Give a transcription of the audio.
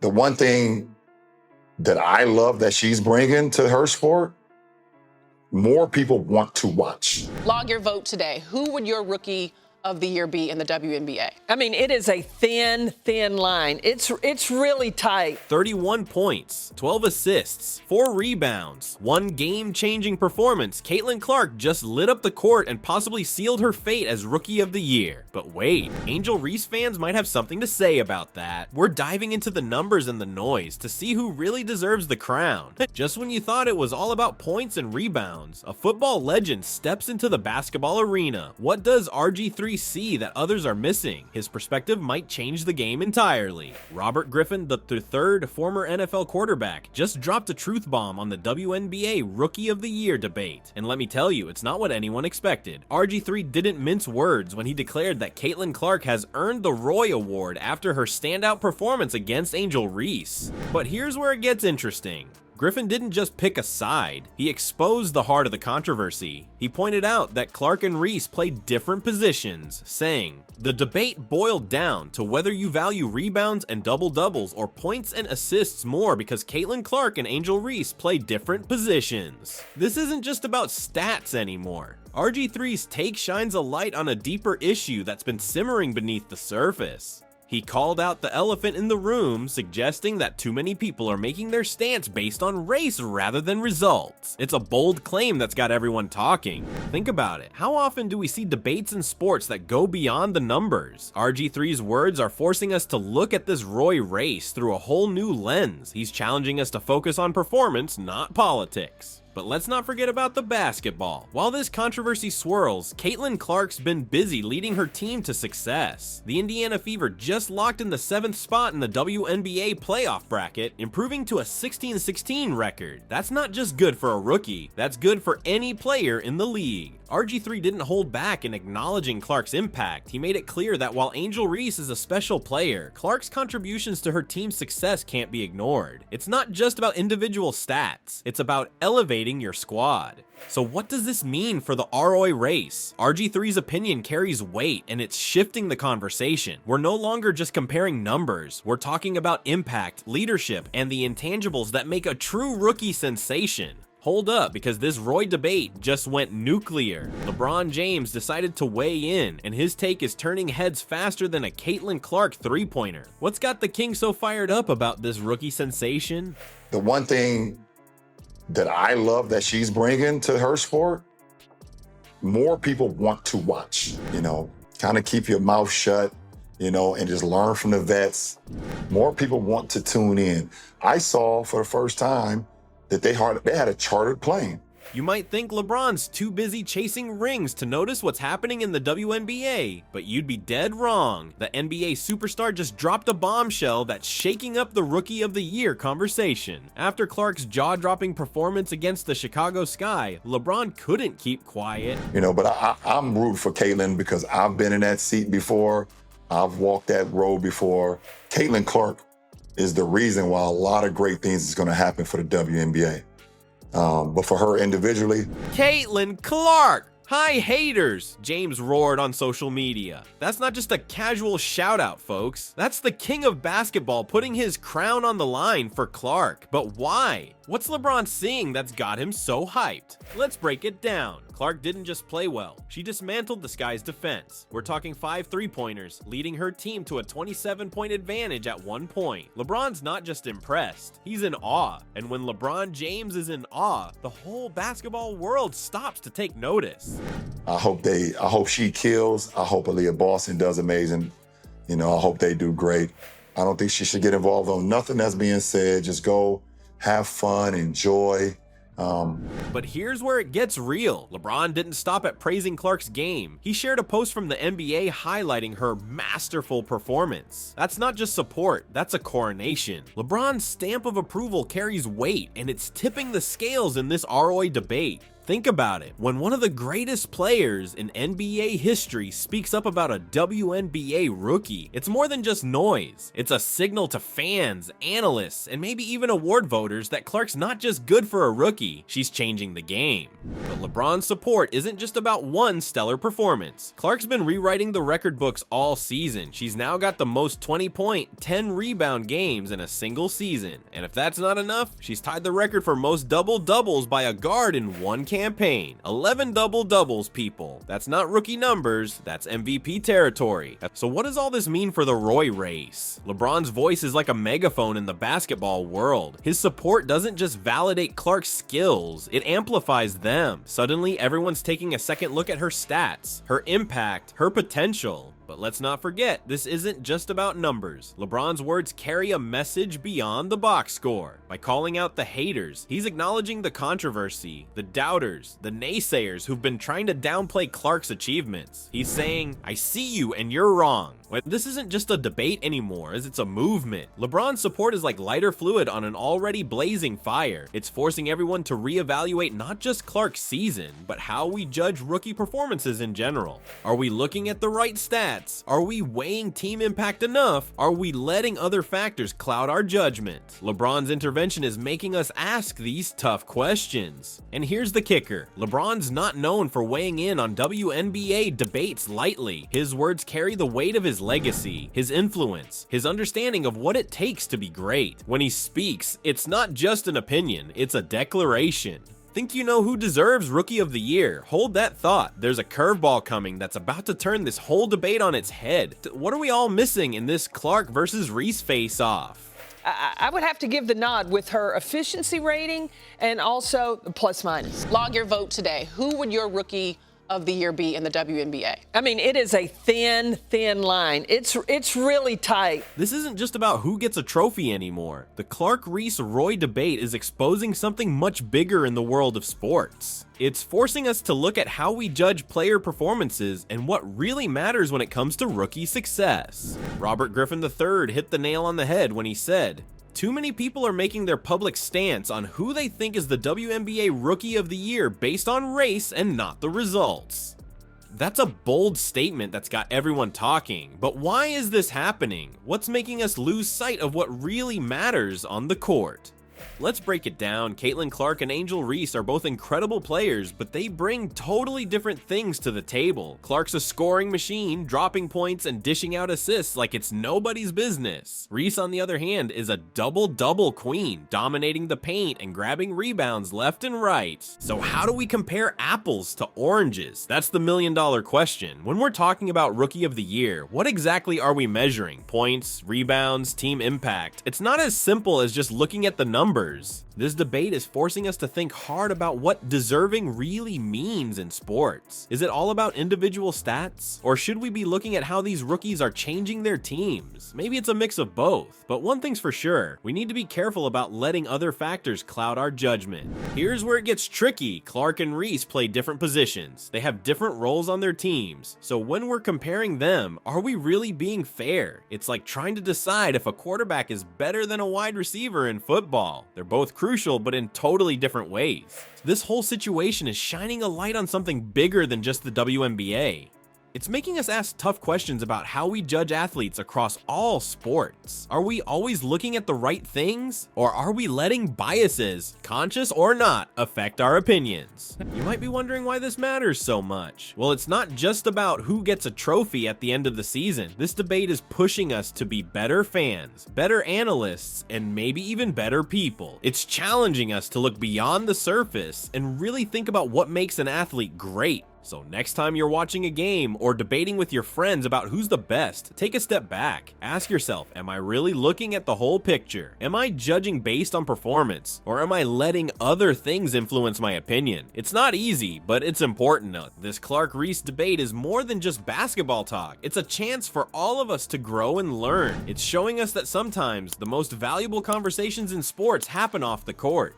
The one thing that I love that she's bringing to her sport, more people want to watch. Log your vote today. Who would your rookie of the year be in the WNBA? I mean, it is a thin line. It's really tight. 31 points, 12 assists, 4 rebounds, 1 game-changing performance. Caitlin Clark just lit up the court and possibly sealed her fate as Rookie of the Year. But wait, Angel Reese fans might have something to say about that. We're diving into the numbers and the noise to see who really deserves the crown. Just when you thought it was all about points and rebounds, a football legend steps into the basketball arena. What does RG3 see that others are missing? His perspective might change the game entirely. Robert Griffin, the third former NFL quarterback, just dropped a truth bomb on the WNBA Rookie of the Year debate. And let me tell you, it's not what anyone expected. RG3 didn't mince words when he declared that Caitlin Clark has earned the Roy Award after her standout performance against Angel Reese. But here's where it gets interesting. Griffin didn't just pick a side, he exposed the heart of the controversy. He pointed out that Clark and Reese played different positions, saying, "The debate boiled down to whether you value rebounds and double-doubles or points and assists more because Caitlin Clark and Angel Reese play different positions." This isn't just about stats anymore. RG3's take shines a light on a deeper issue that's been simmering beneath the surface. He called out the elephant in the room, suggesting that too many people are making their stance based on race rather than results. It's a bold claim that's got everyone talking. Think about it. How often do we see debates in sports that go beyond the numbers? RG3's words are forcing us to look at this Roy race through a whole new lens. He's challenging us to focus on performance, not politics. But let's not forget about the basketball. While this controversy swirls, Caitlin Clark's been busy leading her team to success. The Indiana Fever just locked in the 7th spot in the WNBA playoff bracket, improving to a 16-16 record. That's not just good for a rookie, that's good for any player in the league. RG3 didn't hold back in acknowledging Clark's impact. He made it clear that while Angel Reese is a special player, Clark's contributions to her team's success can't be ignored. It's not just about individual stats, it's about elevating your squad. So what does this mean for the ROI race? RG3's opinion carries weight and it's shifting the conversation. We're no longer just comparing numbers, we're talking about impact, leadership, and the intangibles that make a true rookie sensation. Hold up, because this Roy debate just went nuclear. LeBron James decided to weigh in, and his take is turning heads faster than a Caitlin Clark three-pointer. What's got the King so fired up about this rookie sensation? The one thing that I love that she's bringing to her sport, more people want to watch. Kind of keep your mouth shut, and just learn from the vets. More people want to tune in. I saw for the first time that they had a chartered plane. You might think LeBron's too busy chasing rings to notice what's happening in the WNBA, but you'd be dead wrong. The NBA superstar just dropped a bombshell that's shaking up the Rookie of the Year conversation. After Clark's jaw-dropping performance against the Chicago Sky, LeBron couldn't keep quiet. But I'm rooting for Caitlin because I've been in that seat before. I've walked that road before. Caitlin Clark is the reason why a lot of great things is going to happen for the WNBA. But for her individually, Caitlin Clark! Hi haters, James roared on social media. That's not just a casual shout out, folks. That's the king of basketball putting his crown on the line for Clark. But why? What's LeBron seeing that's got him so hyped? Let's break it down. Clark didn't just play well, she dismantled the Sky's defense. We're talking 5 3-pointers, leading her team to a 27-point advantage at one point. LeBron's not just impressed, he's in awe. And when LeBron James is in awe, the whole basketball world stops to take notice. I hope she kills. I hope Aaliyah Boston does amazing. I hope they do great. I don't think she should get involved on nothing that's being said. Just go have fun, enjoy. But here's where it gets real. LeBron didn't stop at praising Clark's game. He shared a post from the NBA highlighting her masterful performance. That's not just support, that's a coronation. LeBron's stamp of approval carries weight, and it's tipping the scales in this ROI debate. Think about it. When one of the greatest players in NBA history speaks up about a WNBA rookie, it's more than just noise. It's a signal to fans, analysts, and maybe even award voters that Clark's not just good for a rookie, she's changing the game. But LeBron's support isn't just about one stellar performance. Clark's been rewriting the record books all season. She's now got the most 20-point, 10-rebound games in a single season. And if that's not enough, she's tied the record for most double-doubles by a guard in one campaign. 11 double-doubles, people. That's not rookie numbers, that's MVP territory. So what does all this mean for the Roy race? LeBron's voice is like a megaphone in the basketball world. His support doesn't just validate Clark's skills, it amplifies them. Suddenly, everyone's taking a second look at her stats, her impact, her potential. But let's not forget, this isn't just about numbers. LeBron's words carry a message beyond the box score. By calling out the haters, he's acknowledging the controversy, the doubters, the naysayers who've been trying to downplay Clark's achievements. He's saying, I see you and you're wrong. But this isn't just a debate anymore, as it's a movement. LeBron's support is like lighter fluid on an already blazing fire. It's forcing everyone to reevaluate not just Clark's season, but how we judge rookie performances in general. Are we looking at the right stats? Are we weighing team impact enough? Are we letting other factors cloud our judgment? LeBron's intervention is making us ask these tough questions. And here's the kicker. LeBron's not known for weighing in on WNBA debates lightly. His words carry the weight of his legacy, his influence, his understanding of what it takes to be great. When he speaks, it's not just an opinion, it's a declaration. Think you know who deserves Rookie of the Year? Hold that thought. There's a curveball coming that's about to turn this whole debate on its head. What are we all missing in this Clark versus Reese face-off? I would have to give the nod with her efficiency rating and also the plus minus. Log your vote today. Who would your Rookie of the Year be in the WNBA? I mean, it is a thin line. It's really tight. This isn't just about who gets a trophy anymore. The Clark-Reese-Roy debate is exposing something much bigger in the world of sports. It's forcing us to look at how we judge player performances and what really matters when it comes to rookie success. Robert Griffin III hit the nail on the head when he said, too many people are making their public stance on who they think is the WNBA Rookie of the Year based on race and not the results. That's a bold statement that's got everyone talking, but why is this happening? What's making us lose sight of what really matters on the court? Let's break it down. Caitlin Clark and Angel Reese are both incredible players, but they bring totally different things to the table. Clark's a scoring machine, dropping points and dishing out assists like it's nobody's business. Reese, on the other hand, is a double-double queen, dominating the paint and grabbing rebounds left and right. So how do we compare apples to oranges? That's the million-dollar question. When we're talking about Rookie of the Year, what exactly are we measuring? Points, rebounds, team impact? It's not as simple as just looking at the numbers. This debate is forcing us to think hard about what deserving really means in sports. Is it all about individual stats? Or should we be looking at how these rookies are changing their teams? Maybe it's a mix of both, but one thing's for sure, we need to be careful about letting other factors cloud our judgment. Here's where it gets tricky. Clark and Reese play different positions. They have different roles on their teams. So when we're comparing them, are we really being fair? It's like trying to decide if a quarterback is better than a wide receiver in football. They're both crucial, but in totally different ways. This whole situation is shining a light on something bigger than just the WNBA. It's making us ask tough questions about how we judge athletes across all sports. Are we always looking at the right things? Or are we letting biases, conscious or not, affect our opinions? You might be wondering why this matters so much. Well, it's not just about who gets a trophy at the end of the season. This debate is pushing us to be better fans, better analysts, and maybe even better people. It's challenging us to look beyond the surface and really think about what makes an athlete great. So next time you're watching a game or debating with your friends about who's the best, take a step back. Ask yourself, am I really looking at the whole picture? Am I judging based on performance? Or am I letting other things influence my opinion? It's not easy, but it's important. This Clark-Reese debate is more than just basketball talk. It's a chance for all of us to grow and learn. It's showing us that sometimes the most valuable conversations in sports happen off the court.